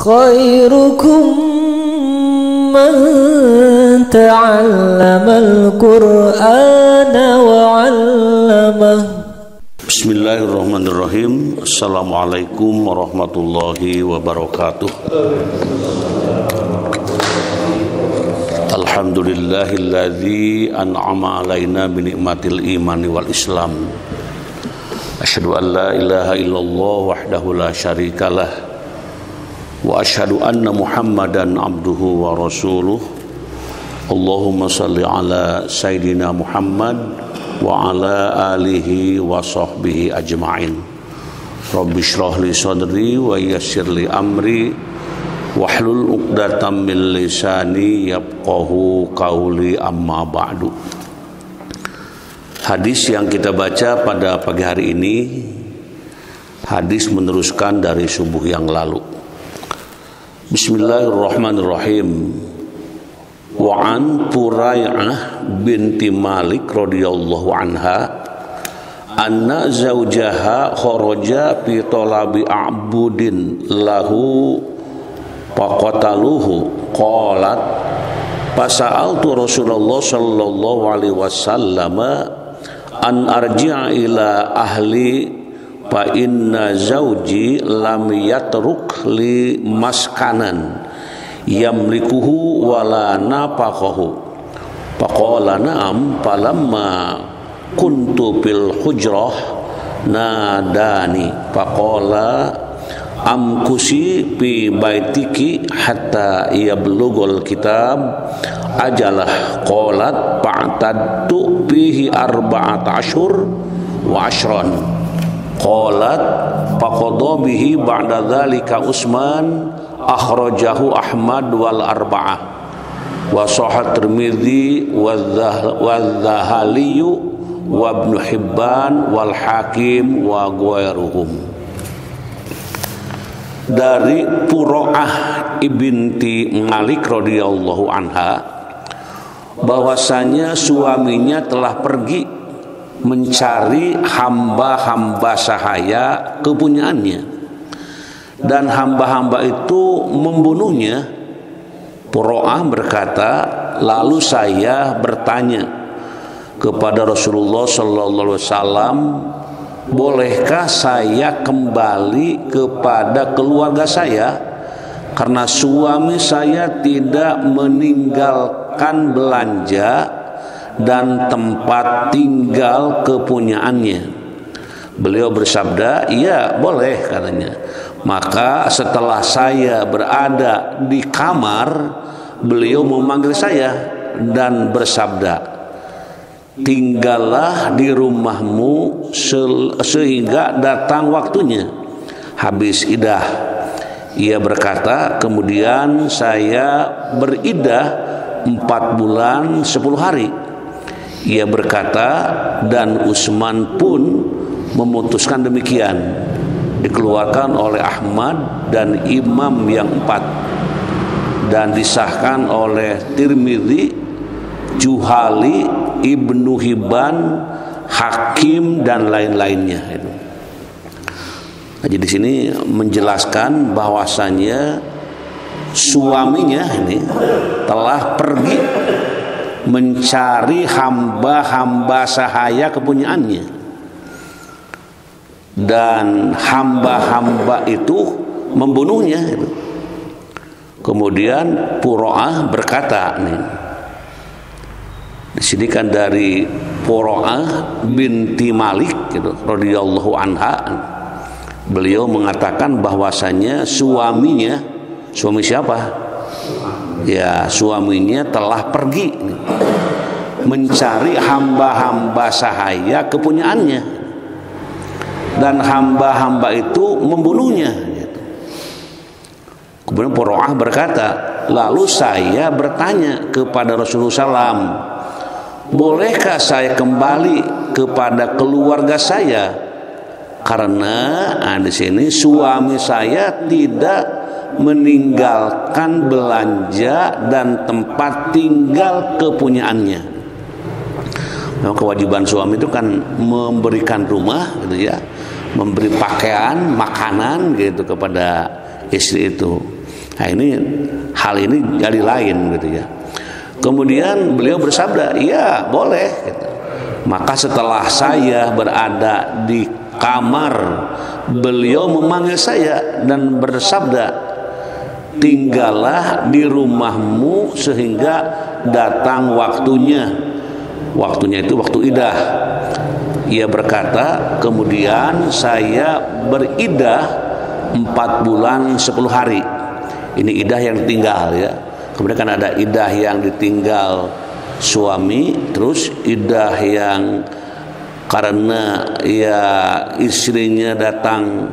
خيركم من تعلم القرآن وعلمه. Bismillahirrahmanirrahim. Assalamualaikum warahmatullahi wabarakatuh. Alhamdulillahilladzi an'ama alaina bi ni'matil imani wal islam. Asyhadu an la ilaha illallah wahdahu la syarikalah wa asyhadu anna Muhammadan abduhu wa rasuluh. Allahumma salli ala sayyidina Muhammad wa ala alihi wa sahbihi ajma'in. Rabbi shrah li sadri wa yassir li amri wahlul 'uqdatam min lisani yafqahu qawli, amma ba'du. Hadis yang kita baca pada pagi hari ini hadis meneruskan dari subuh yang lalu. Bismillahirrahmanirrahim. Wa an Purai'ah binti Malik radhiyallahu anha anna zaujaha kharaja fi talabi a'budin lahu faqataluhu qalat fasa'altu Rasulullah sallallahu alaihi wasallam an arji'a ila ahli fa inna zauji lam yatruk li maskanan yamlikuhu wala nafaqahu faqala na'am falamma kuntu fil hujrah nadani faqala amkusi fi baitiki hatta yablughul kitab ajalah qalat fa'tadtu fihi arba'ata ashhur wa ashran qalat faqadha bihi ba'da dzalika Utsman akhrajahu Ahmad wal arba'ah wa sahih Tirmidzi wa Dzahali wa Ibnu Hibban wal Hakim wa ghairuhum. Dari Purai'ah ibinti Malik radhiyallahu anha bahwasanya suaminya telah pergi mencari hamba-hamba sahaya kepunyaannya dan hamba-hamba itu membunuhnya. Purai'ah berkata, lalu saya bertanya kepada Rasulullah sallallahu alaihi wasallam, bolehkah saya kembali kepada keluarga saya karena suami saya tidak meninggalkan belanja dan tempat tinggal kepunyaannya? Beliau bersabda, iya boleh katanya. Maka setelah saya berada di kamar, beliau memanggil saya dan bersabda, tinggallah di rumahmu sehingga datang waktunya habis idah. Ia berkata, kemudian saya beridah 4 bulan 10 hari. Ia berkata, dan Utsman pun memutuskan demikian. Dikeluarkan oleh Ahmad dan imam yang 4 dan disahkan oleh Tirmidzi, Juhali, Ibnu Hibban, Hakim dan lain-lainnya. Jadi di sini menjelaskan bahwasannya suaminya ini telah pergi mencari hamba-hamba sahaya kepunyaannya dan hamba-hamba itu membunuhnya. Kemudian Purai'ah berkata nih, di sini kan dari Purai'ah binti Malik gitu, radhiyallahu anha, beliau mengatakan bahwasanya suaminya, suami siapa? Ya, suaminya telah pergi mencari hamba-hamba sahaya kepunyaannya dan hamba-hamba itu membunuhnya. Kemudian Purai'ah berkata, lalu saya bertanya kepada Rasulullah SAW, bolehkah saya kembali kepada keluarga saya karena di sini suami saya tidak meninggalkan belanja dan tempat tinggal kepunyaannya. Memang kewajiban suami itu kan memberikan rumah gitu ya, memberi pakaian, makanan gitu kepada istri itu. Nah ini hal ini jadi lain gitu ya. Kemudian beliau bersabda, iya boleh gitu. Maka setelah saya berada di kamar, beliau memanggil saya dan bersabda, tinggallah di rumahmu sehingga datang waktunya. Waktunya itu waktu idah. Ia berkata, kemudian saya beridah 4 bulan 10 hari. Ini idah yang ditinggal ya. Kemudian kan ada idah yang ditinggal suami, terus idah yang karena ya istrinya datang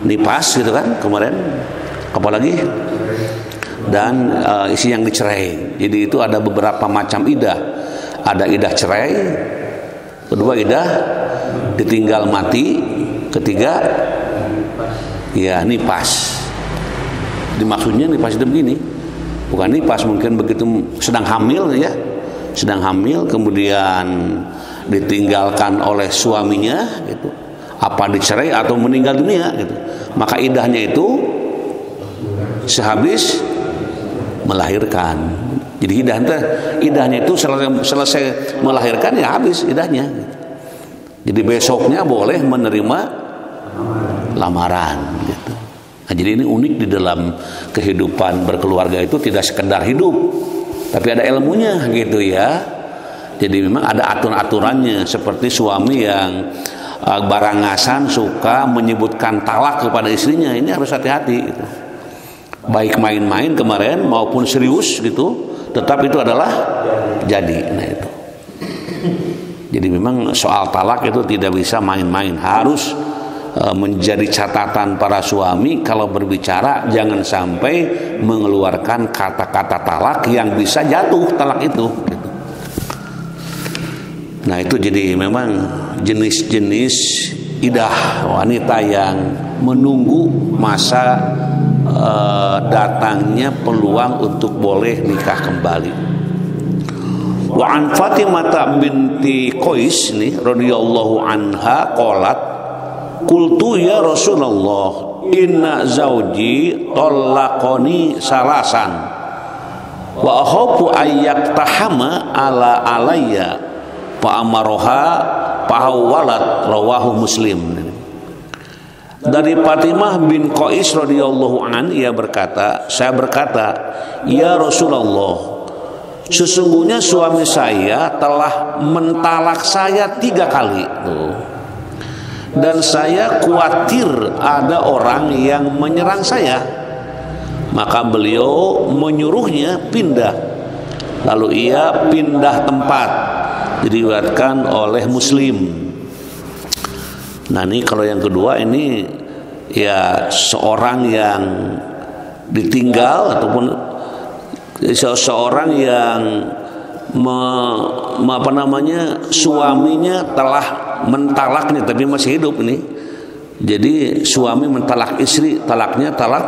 nipas gitu kan kemarin, apalagi dan istri yang dicerai. Jadi itu ada beberapa macam idah. Ada idah cerai, kedua idah ditinggal mati, ketiga ya nipas. Dimaksudnya nipas itu begini, bukan nipas mungkin begitu sedang hamil ya, sedang hamil kemudian ditinggalkan oleh suaminya gitu, apa dicerai atau meninggal dunia gitu, maka idahnya itu sehabis melahirkan. Jadi idahnya itu selesai melahirkan ya habis idahnya gitu. Jadi besoknya boleh menerima lamaran gitu. Nah, jadi ini unik di dalam kehidupan berkeluarga itu, tidak sekedar hidup tapi ada ilmunya gitu ya. Jadi memang ada aturan-aturannya, seperti suami yang barangasan suka menyebutkan talak kepada istrinya, ini harus hati-hati gitu. Baik main-main kemarin maupun serius gitu, tetap itu adalah jadi. Nah itu. Jadi memang soal talak itu tidak bisa main-main, harus menjadi catatan para suami kalau berbicara, jangan sampai mengeluarkan kata-kata talak yang bisa jatuh talak itu gitu. Nah itu jadi memang jenis-jenis idah wanita yang menunggu masa datangnya peluang untuk boleh nikah kembali. Wa an Fatimah binti Qais nih radhiyallahu anha qalat, qultu ya Rasulullah inna zauji talaqani salasan wa akhafu ayyaktahama ala alayya fa amaroha fahawwalat, rawahu Muslim. Dari Fatimah bin Qais radhiyallahu an, ia berkata, saya berkata, ya Rasulullah, sesungguhnya suami saya telah mentalak saya 3 kali tuh. Dan saya khawatir ada orang yang menyerang saya. Maka beliau menyuruhnya pindah. Lalu ia pindah tempat. Diriwayatkan oleh Muslim. Nah ini kalau yang kedua ini ya seorang yang ditinggal ataupun seseorang yang suaminya telah mentalaknya tapi masih hidup ini. Jadi suami mentalak istri, talaknya talak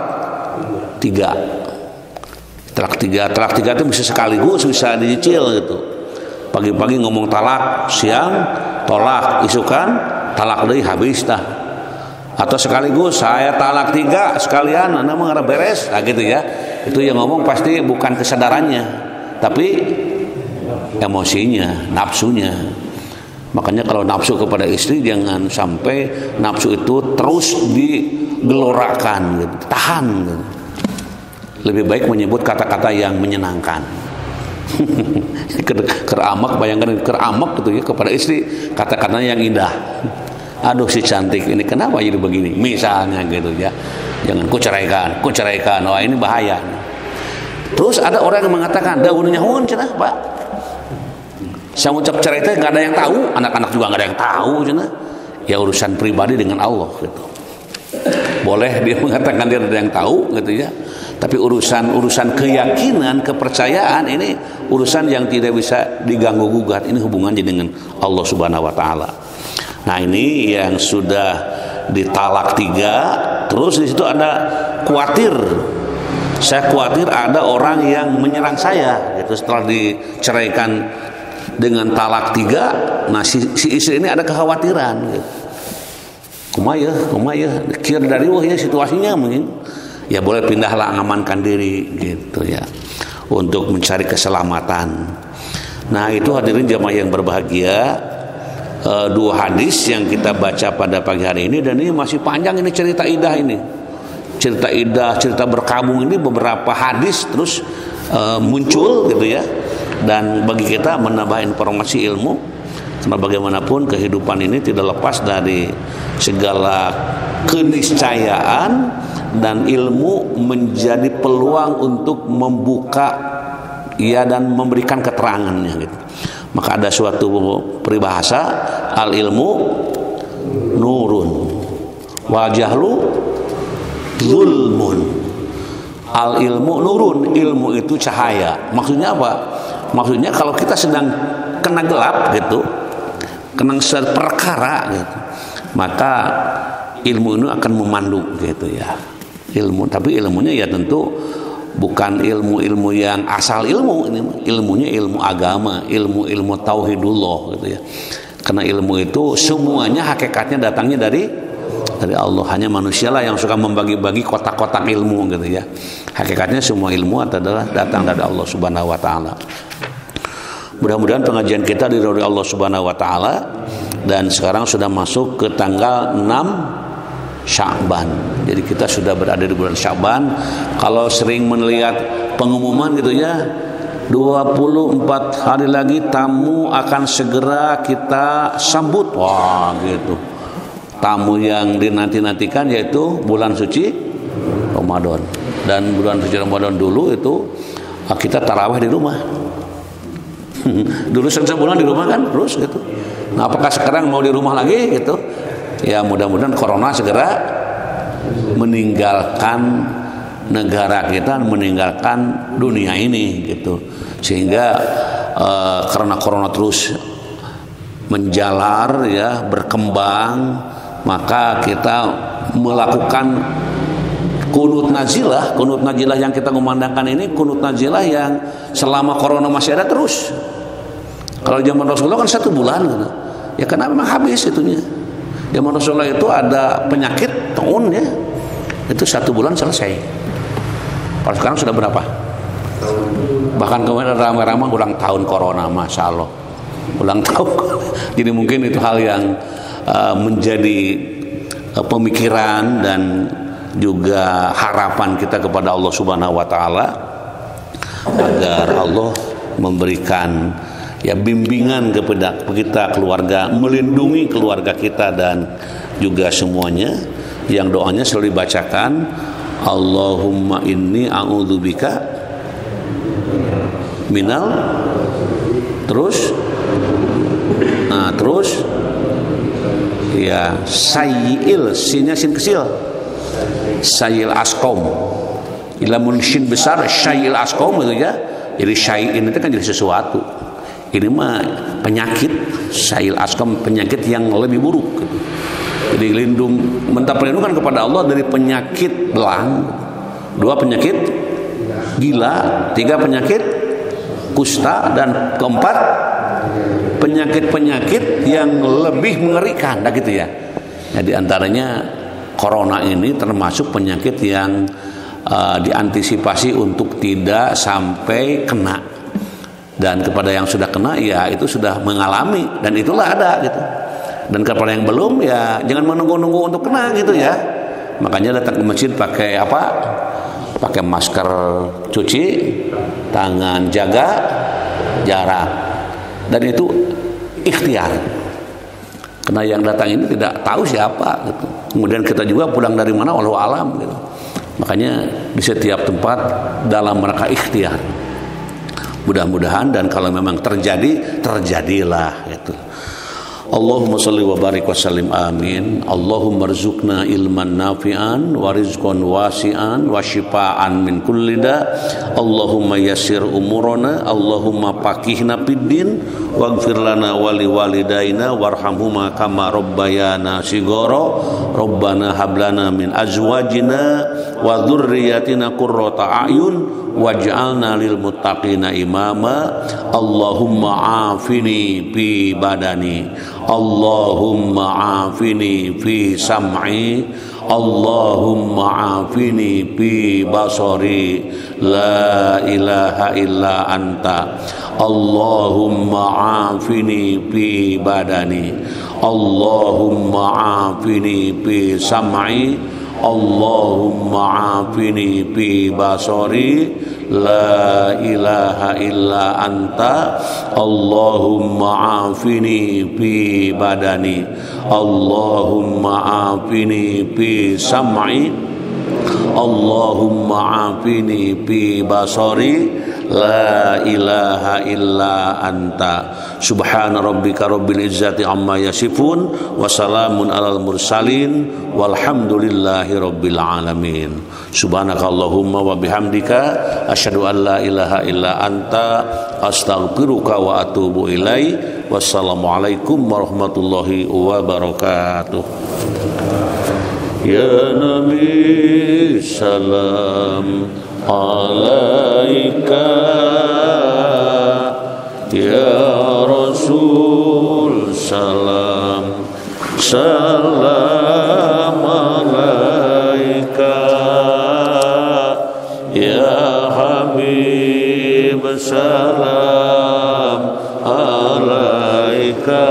3. Talak 3 itu bisa sekaligus, bisa dicicil gitu. Pagi-pagi ngomong talak, siang tolak, isukan talak deui habis tah. Atau sekaligus saya talak 3 sekalian anda mah beres, nah gitu ya. Itu yang ngomong pasti bukan kesadarannya, tapi emosinya, nafsunya. Makanya kalau nafsu kepada istri jangan sampai nafsu itu terus digelorakan gitu, tahan gitu. Lebih baik menyebut kata-kata yang menyenangkan. Keramak, bayangkan keramak gitu ya kepada istri, kata-kata yang indah. Aduh si cantik ini kenapa jadi begini misalnya gitu ya. Jangan kuceraikan. Wah ini bahaya. Terus ada orang yang mengatakan daun nyahun cenah Pak, saya ucap cerai itu nggak ada yang tahu, anak-anak juga nggak ada yang tahu cenah. Ya urusan pribadi dengan Allah gitu. Boleh dia mengatakan dia ada yang tahu gitu ya. Tapi urusan keyakinan, kepercayaan ini urusan yang tidak bisa diganggu gugat. Ini hubungannya dengan Allah Subhanahu wa taala. Nah, ini yang sudah ditalak 3, terus di situ ada khawatir. Saya khawatir ada orang yang menyerang saya gitu setelah diceraikan dengan talak 3. Nah, si istri ini ada kekhawatiran gitu. Kumaya, kira dari wah ya situasinya mungkin. ya boleh pindahlah, ngamankan diri gitu ya, untuk mencari keselamatan. Nah itu hadirin jamaah yang berbahagia, dua hadis yang kita baca pada pagi hari ini, dan ini masih panjang ini cerita indah ini. Cerita indah, cerita berkabung ini beberapa hadis terus muncul gitu ya. Dan bagi kita menambah informasi ilmu, karena bagaimanapun kehidupan ini tidak lepas dari segala keniscayaan, dan ilmu menjadi peluang untuk membuka ya dan memberikan keterangannya gitu. Maka ada suatu peribahasa, al ilmu nurun wal jahlu zulmun. Al ilmu nurun, ilmu itu cahaya. Maksudnya apa? Maksudnya kalau kita sedang kena gelap gitu, kena perkara gitu, maka ilmu ini akan memandu gitu ya. Ilmu, tapi ilmunya ya tentu bukan ilmu-ilmu yang asal ilmu, ini ilmunya ilmu agama, ilmu tauhidullah gitu ya. Karena ilmu itu semuanya hakikatnya datangnya dari Allah. Hanya manusialah yang suka membagi-bagi kotak-kotak ilmu gitu ya. Hakikatnya semua ilmu adalah datang dari Allah Subhanahu wa taala. Mudah-mudahan pengajian kita diridhoi Allah Subhanahu wa taala, dan sekarang sudah masuk ke tanggal 6 Sya'ban. Jadi kita sudah berada di bulan Sya'ban. Kalau sering melihat pengumuman gitu ya, 24 hari lagi tamu akan segera kita sambut. Wah gitu. Tamu yang dinanti-nantikan yaitu bulan suci Ramadan. Dan bulan suci Ramadan dulu itu kita tarawih di rumah. Dulu sebulan di rumah kan terus gitu. Nah apakah sekarang mau di rumah lagi gitu? Ya mudah-mudahan corona segera meninggalkan negara kita, meninggalkan dunia ini gitu. Sehingga karena corona terus menjalar ya, berkembang, maka kita melakukan kunut nazilah. Kunut nazilah yang kita memandangkan ini kunut nazilah yang selama corona masih ada terus. Kalau zaman Rasulullah kan 1 bulan gitu. Ya karena memang habis itunya. Zaman Rasulullah itu ada penyakit tahun ya, itu 1 bulan selesai. Kalau sekarang sudah berapa? Bahkan kemarin ramai-ramai ulang tahun corona, masya Allah, ulang tahun. Jadi mungkin itu hal yang menjadi pemikiran dan juga harapan kita kepada Allah Subhanahu wa taala, agar Allah memberikan ya bimbingan kepada kita keluarga, melindungi keluarga kita dan juga semuanya. Yang doanya selalu dibacakan, Allahumma inni a'udzubika minal, terus ya sayyil, sinnya sin kecil, sayyil asqam, ilamun sin besar sayyil asqam gitu ya. Jadi syai'in itu kan jadi sesuatu. Ini mah penyakit, sayyil asqam, penyakit yang lebih buruk gitu. Jadi minta perlindungan kepada Allah dari penyakit belang, 2 penyakit gila, 3 penyakit kusta, dan 4 penyakit-penyakit yang lebih mengerikan, nah gitu ya. Nah, di antaranya corona ini termasuk penyakit yang diantisipasi untuk tidak sampai kena. Dan kepada yang sudah kena ya itu sudah mengalami, dan itulah ada gitu. Dan kepada yang belum ya jangan menunggu-nunggu untuk kena gitu ya. Makanya datang ke masjid pakai apa? Pakai masker, cuci tangan, jaga jarak. Dan itu ikhtiar. Karena yang datang ini tidak tahu siapa gitu. Kemudian kita juga pulang dari mana wallahu alam gitu. Makanya di setiap tempat dalam rangka ikhtiar. Mudah-mudahan, dan kalau memang terjadi, terjadilah gitu. Allahumma salli wa barik wa sallim amin. Allahumma rzuqna ilman nafi'an wa rizqan wasi'an wa shifaan min kulli da. Allahumma yassir umurana, Allahumma faqihna fid din waghfir lana wa li walidaina warhamhuma kama rabbayana shighara. Rabbana hab lana min azwajina wa dzurriyyatina qurrata a'yun waj'alna lil muttaqina imama. Allahumma afini fi badani, Allahumma afini fi sam'i, Allahumma afini fi basari la ilaha illa anta. Allahumma afini fi badani. Allahumma afini fi sam'i. Allahumma afini fi basari la ilaha illa anta. Allahumma afini fi badani. Allahumma afini fi sam'i. Allahumma afini fi basari la ilaha illa anta. Subhana rabbika rabbil izzati amma yasifun wa salamun alal mursalin walhamdulillahi rabbil alamin. Subhanakallahumma wa bihamdika asyhadu an la ilaha illa anta astaghfiruka wa atubu ilaik. Wassalamualaikum warahmatullahi wabarakatuh. Ya Nabi salam alaika, ya Rasul salam salam alaika, ya Habib salam alaika.